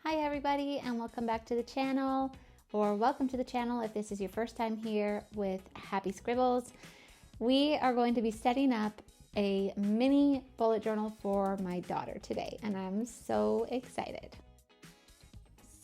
Hi everybody, and welcome back to the channel, or welcome to the channel if this is your first time here with Happy Scribbles. We are going to be setting up a mini bullet journal for my daughter today, and I'm so excited.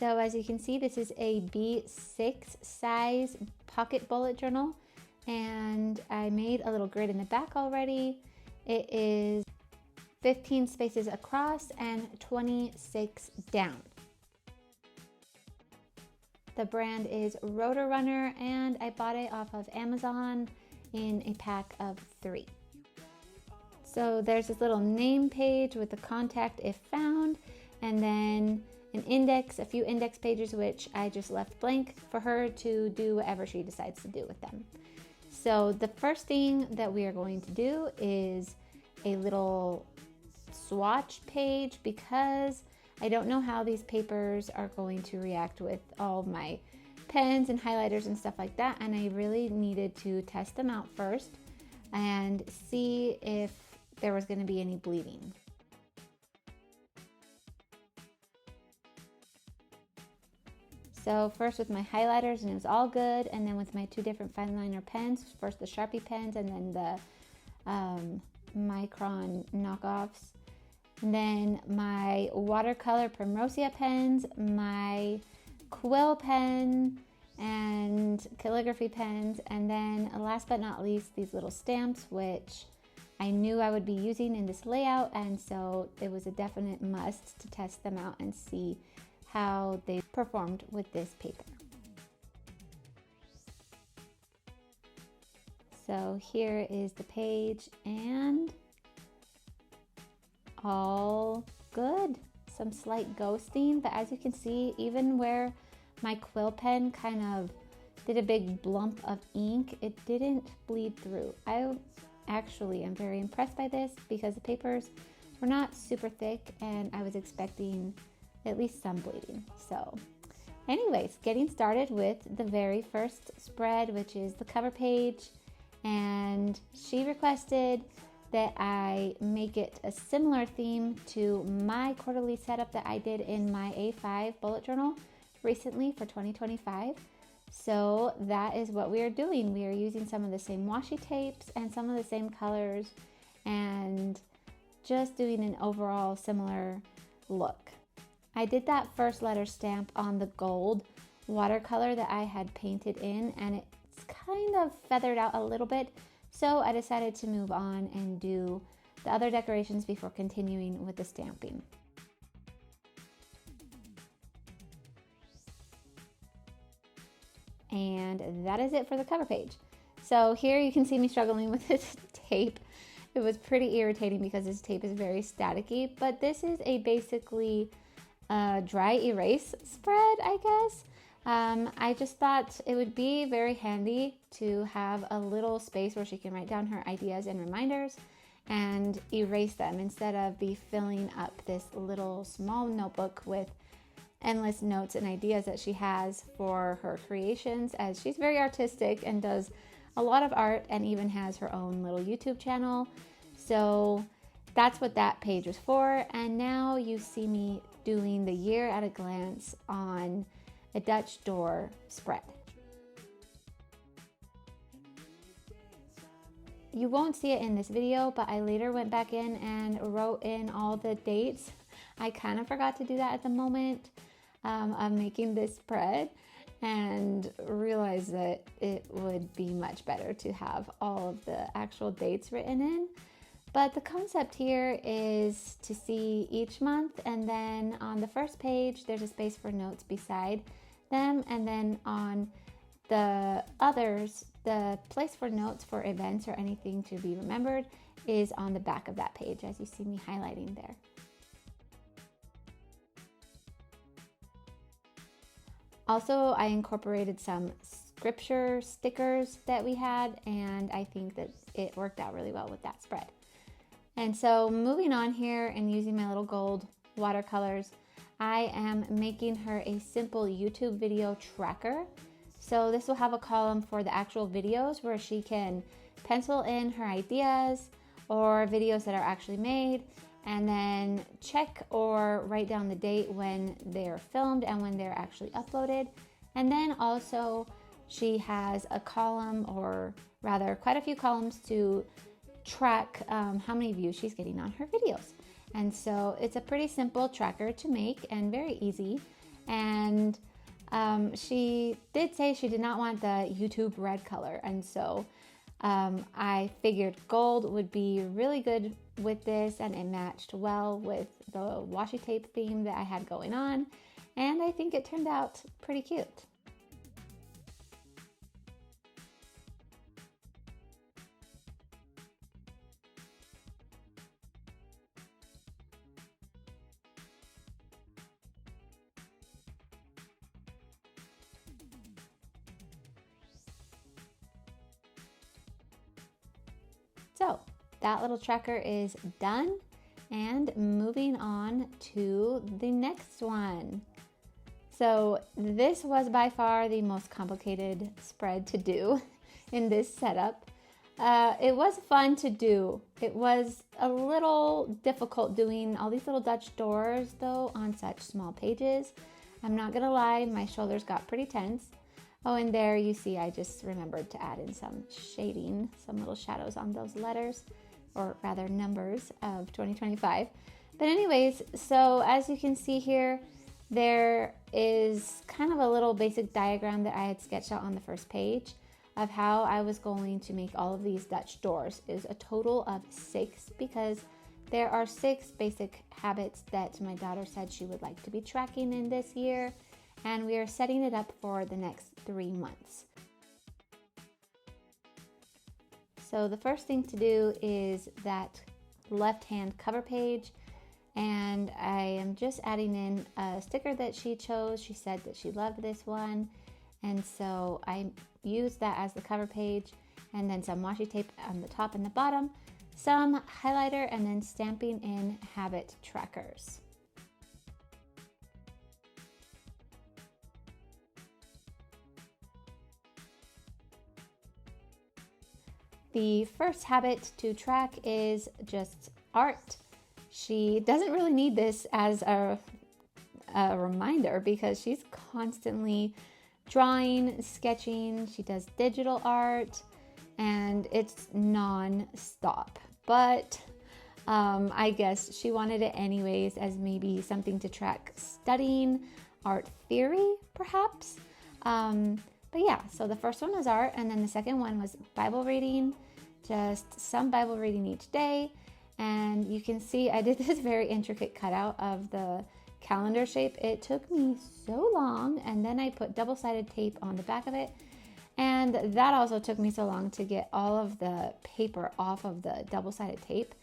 So as you can see, this is a B6 size pocket bullet journal, and I made a little grid in the back already. It is 15 spaces across and 26 down. The brand is Rotor Runner, and I bought it off of Amazon in a pack of 3. So there's this little name page with the contact if found, and then an index, a few index pages, which I just left blank for her to do whatever she decides to do with them. So the first thing that we are going to do is a little swatch page, because I don't know how these papers are going to react with all of my pens and highlighters and stuff like that, and I really needed to test them out first and see if there was going to be any bleeding. So first with my highlighters, and it was all good, and then with my 2 different fine liner pens, first the Sharpie pens and then the Micron knockoffs. And then my watercolor Primrosia pens, my quill pen, and calligraphy pens, and then last but not least, these little stamps, which I knew I would be using in this layout, and so it was a definite must to test them out and see how they performed with this paper. So here is the page, and all good. Some slight ghosting, but as you can see, even where my quill pen kind of did a big lump of ink, it didn't bleed through. I actually am very impressed by this because the papers were not super thick and I was expecting at least some bleeding. So anyways, getting started with the very first spread, which is the cover page, and she requested that I make it a similar theme to my quarterly setup that I did in my A5 bullet journal recently for 2025. So that is what we are doing. We are using some of the same washi tapes and some of the same colors, and just doing an overall similar look. I did that first letter stamp on the gold watercolor that I had painted in, and it's kind of feathered out a little bit. So I decided to move on and do the other decorations before continuing with the stamping. And that is it for the cover page. So here you can see me struggling with this tape. It was pretty irritating because this tape is very staticky, but this is a basically dry erase spread, I guess. I just thought it would be very handy to have a little space where she can write down her ideas and reminders and erase them instead of be filling up this little small notebook with endless notes and ideas that she has for her creations, as she's very artistic and does a lot of art and even has her own little YouTube channel. So that's what that page was for. And now you see me doing the year at a glance on a Dutch door spread. You won't see it in this video, but I later went back in and wrote in all the dates. I kind of forgot to do that at the moment of making this spread, and realized that it would be much better to have all of the actual dates written in. But the concept here is to see each month, and then on the first page there's a space for notes beside them, and then on the others, the place for notes for events or anything to be remembered is on the back of that page, as you see me highlighting there. Also, I incorporated some scripture stickers that we had, and I think that it worked out really well with that spread. And so moving on here and using my little gold watercolors, I am making her a simple YouTube video tracker. So this will have a column for the actual videos where she can pencil in her ideas or videos that are actually made, and then check or write down the date when they're filmed and when they're actually uploaded. And then also she has a column, or rather quite a few columns, to track how many views she's getting on her videos. And so it's a pretty simple tracker to make and very easy. And she did say she did not want the YouTube red color, and so I figured gold would be really good with this, and it matched well with the washi tape theme that I had going on, and I think it turned out pretty cute. So that little tracker is done, and moving on to the next one. So this was by far the most complicated spread to do in this setup. It was fun to do. It was a little difficult doing all these little Dutch doors though on such small pages. I'm not gonna lie, my shoulders got pretty tense. Oh, and there you see I just remembered to add in some shading, some little shadows on those letters, or rather numbers of 2025. But anyways, so as you can see here, there is kind of a little basic diagram that I had sketched out on the first page of how I was going to make all of these Dutch doors. Is a total of 6, because there are 6 basic habits that my daughter said she would like to be tracking in this year, and we are setting it up for the next 3 months. So the first thing to do is that left-hand cover page, and I am just adding in a sticker that she chose. She said that she loved this one, and so I used that as the cover page, and then some washi tape on the top and the bottom, some highlighter, and then stamping in habit trackers. The first habit to track is just art. She doesn't really need this as a reminder, because she's constantly drawing, sketching. She does digital art, and it's non-stop. But I guess she wanted it anyways, as maybe something to track studying art theory, perhaps. But yeah, so the first one was art, and then the second one was Bible reading, just some Bible reading each day. And you can see I did this very intricate cutout of the calendar shape. It took me so long, and then I put double-sided tape on the back of it, and that also took me so long to get all of the paper off of the double-sided tape.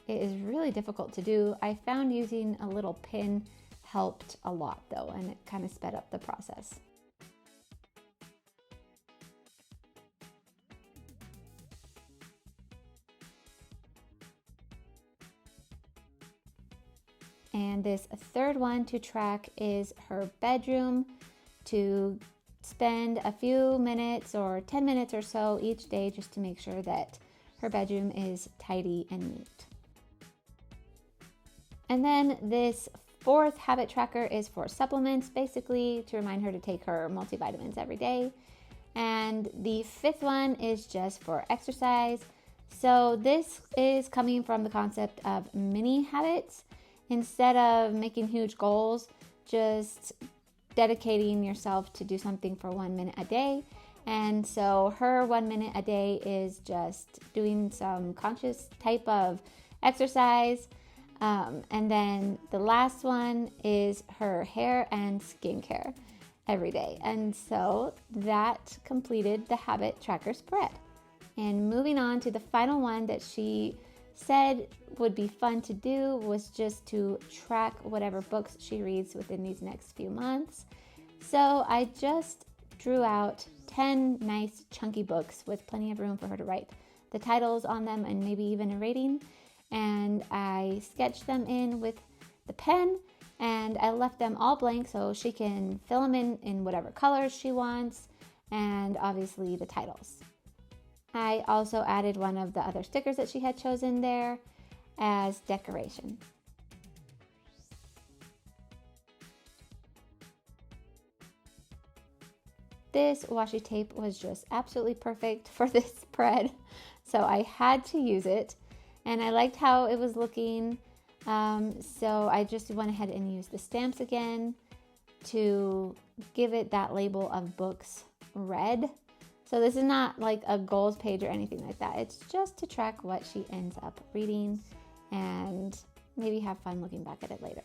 It is really difficult to do. I found using a little pin helped a lot though, and it kind of sped up the process. And this third one to track is her bedroom, to spend a few minutes or 10 minutes or so each day just to make sure that her bedroom is tidy and neat. And then this fourth habit tracker is for supplements, basically to remind her to take her multivitamins every day. And the fifth one is just for exercise. So this is coming from the concept of mini habits. Instead of making huge goals, just dedicating yourself to do something for 1 minute a day. And so her 1 minute a day is just doing some conscious type of exercise. And then the last one is her hair and skincare every day. And so that completed the habit tracker spread. And moving on to the final one that she said would be fun to do was just to track whatever books she reads within these next few months. So I just drew out 10 nice chunky books with plenty of room for her to write the titles on them and maybe even a rating. And I sketched them in with the pen, and I left them all blank so she can fill them in whatever colors she wants, and obviously the titles. I also added one of the other stickers that she had chosen there as decoration. This washi tape was just absolutely perfect for this spread, so I had to use it, and I liked how it was looking, so I just went ahead and used the stamps again to give it that label of books read. So this is not like a goals page or anything like that. It's just to track what she ends up reading and maybe have fun looking back at it later.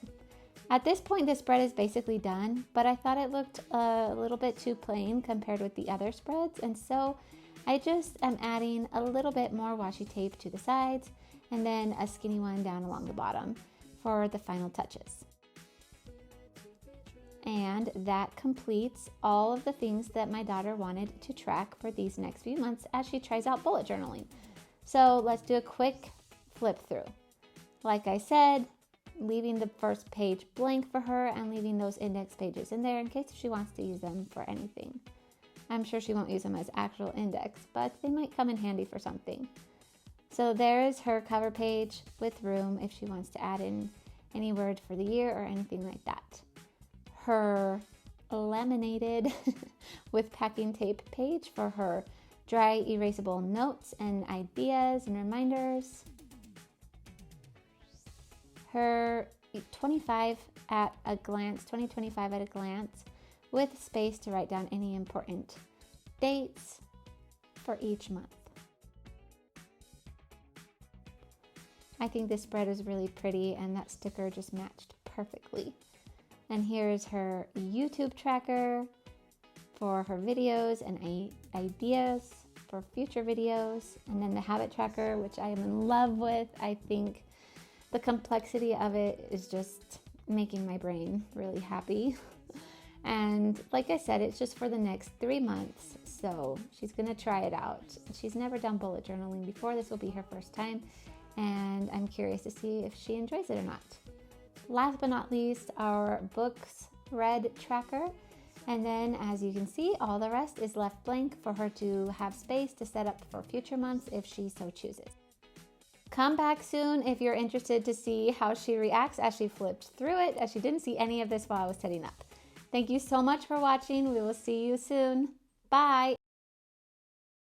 At this point, the spread is basically done, but I thought it looked a little bit too plain compared with the other spreads, and so I just am adding a little bit more washi tape to the sides and then a skinny one down along the bottom for the final touches. And that completes all of the things that my daughter wanted to track for these next few months as she tries out bullet journaling. So let's do a quick flip through. Like I said, leaving the first page blank for her and leaving those index pages in there in case she wants to use them for anything. I'm sure she won't use them as actual index, but they might come in handy for something. So there is her cover page with room if she wants to add in any word for the year or anything like that. Her laminated with packing tape page for her dry erasable notes and ideas and reminders. Her 2025 at a glance with space to write down any important dates for each month. I think this spread is really pretty and that sticker just matched perfectly. And here's her YouTube tracker for her videos and ideas for future videos. And then the habit tracker, which I am in love with. I think the complexity of it is just making my brain really happy. And like I said, it's just for the next 3 months. So she's gonna try it out. She's never done bullet journaling before. This will be her first time. And I'm curious to see if she enjoys it or not. Last but not least, our books read tracker. And then as you can see, all the rest is left blank for her to have space to set up for future months if she so chooses. Come back soon if you're interested to see how she reacts as she flips through it, as she didn't see any of this while I was setting up. Thank you so much for watching. We will see you soon. Bye.